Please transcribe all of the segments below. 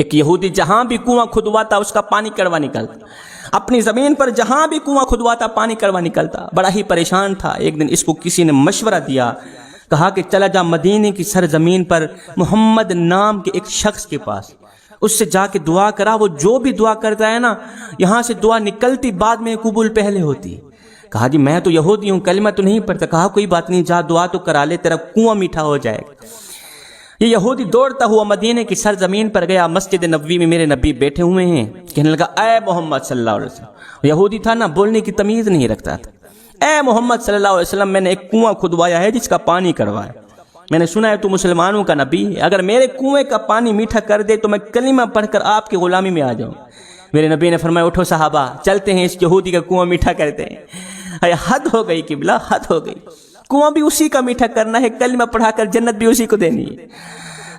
ایک یہودی جہاں بھی کنواں کھدواتا اس کا پانی کڑوا نکلتا، اپنی زمین پر جہاں بھی کنواں کھدواتا پانی کڑوا نکلتا، بڑا ہی پریشان تھا۔ ایک دن اس کو کسی نے مشورہ دیا، کہا کہ چلا جا مدینے کی سرزمین پر محمد نام کے ایک شخص کے پاس، اس سے جا کے دعا کرا، وہ جو بھی دعا کرتا ہے نا یہاں سے دعا نکلتی بعد میں قبول پہلے ہوتی۔ کہا جی میں تو یہودی ہوں، کلمہ تو نہیں پڑھتا۔ کہا کوئی بات نہیں، جا دعا تو کرا لے، تیرا کنواں میٹھا ہو جائے گا۔ یہ یہودی دوڑتا ہوا مدینے کی سرزمین پر گیا، مسجد نبوی میں میرے نبی بیٹھے ہوئے ہیں، کہنے لگا اے محمد صلی اللہ علیہ وسلم۔ یہودی تھا نا، بولنے کی تمیز نہیں رکھتا تھا۔ اے محمد صلی اللہ علیہ وسلم، میں نے ایک کنواں کھدوایا ہے جس کا پانی کڑوا ہے، میں نے سنا ہے تو مسلمانوں کا نبی ہے، اگر میرے کنویں کا پانی میٹھا کر دے تو میں کلمہ پڑھ کر آپ کی غلامی میں آ جاؤں۔ میرے نبی نے فرمایا اٹھو صحابہ، چلتے ہیں اس یہودی کا کنواں میٹھا کرتے ہیں۔ حد ہو گئی قبلہ، حد ہو گئی۔ کنواں بھی اسی کا میٹھا کرنا ہے، کلمہ پڑھا کر جنت بھی اسی کو دینی ہے،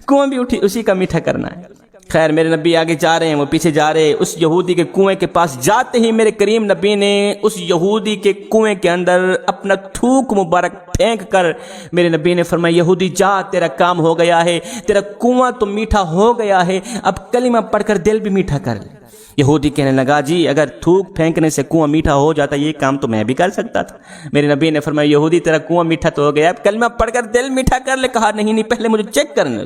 کنواں بھی اسی کا میٹھا کرنا ہے۔ خیر میرے نبی آگے جا رہے ہیں، وہ پیچھے جا رہے ہیں۔ اس یہودی کے کنویں کے پاس جاتے ہی میرے کریم نبی نے اس یہودی کے کنویں کے اندر اپنا تھوک مبارک پھینک کر میرے نبی نے فرمایا یہودی جا، تیرا کام ہو گیا ہے، تیرا کنواں تو میٹھا ہو گیا ہے، اب کلمہ پڑھ کر دل بھی میٹھا کر لے۔ یہودی کہنے لگا جی اگر تھوک پھینکنے سے کنواں میٹھا ہو جاتا یہ کام تو میں بھی کر سکتا تھا۔ میرے نبی نے فرمایا یہودی تیرا کنواں میٹھا تو ہو گیا، اب کلمہ پڑھ کر دل میٹھا کر لے۔ کہا نہیں پہلے مجھے چیک کرنے۔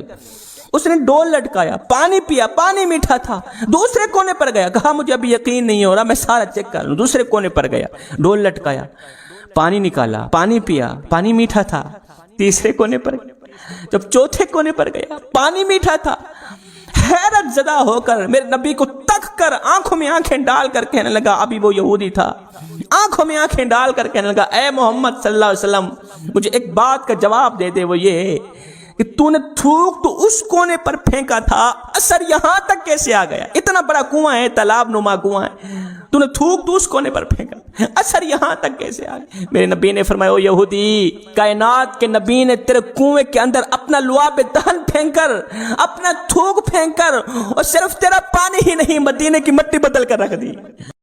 اس نے ڈول لٹکایا، پانی پیا، پانی میٹھا تھا۔ دوسرے کونے پر گیا، کہا مجھے ابھی یقین نہیں ہو رہا، میں سارا چیک کر لوں۔ دوسرے کونے پر گیا، ڈول لٹکایا، پانی نکالا، پانی پیا، پانی میٹھا تھا۔ تیسرے کونے پر گیا، جب چوتھے کونے پر گیا پانی میٹھا تھا۔ حیرت زدہ ہو کر میرے نبی کو تک کر آنکھوں میں آنکھیں ڈال کر کہنے لگا، ابھی وہ یہودی تھا، آنکھوں میں آنکھیں ڈال کر کہنے لگا اے محمد صلی اللہ علیہ وسلم مجھے ایک بات کا جواب دے دے، وہ یہ کہ تو نے تھوک تو اس کونے پر پھینکا تھا، اثر یہاں تک کیسے آ گیا؟ اتنا بڑا کنواں ہے، تالاب نما کنواں ہے، تو نے تھوک تو اس کونے پر پھینکا، اثر یہاں تک کیسے آ گیا؟ میرے نبی نے فرمایا او یہودی، کائنات کے نبی نے تیرے کنویں کے اندر اپنا لعاب دہن پھینک کر، اپنا تھوک پھینک کر، اور صرف تیرا پانی ہی نہیں مدینے کی مٹی بدل کر رکھ دی۔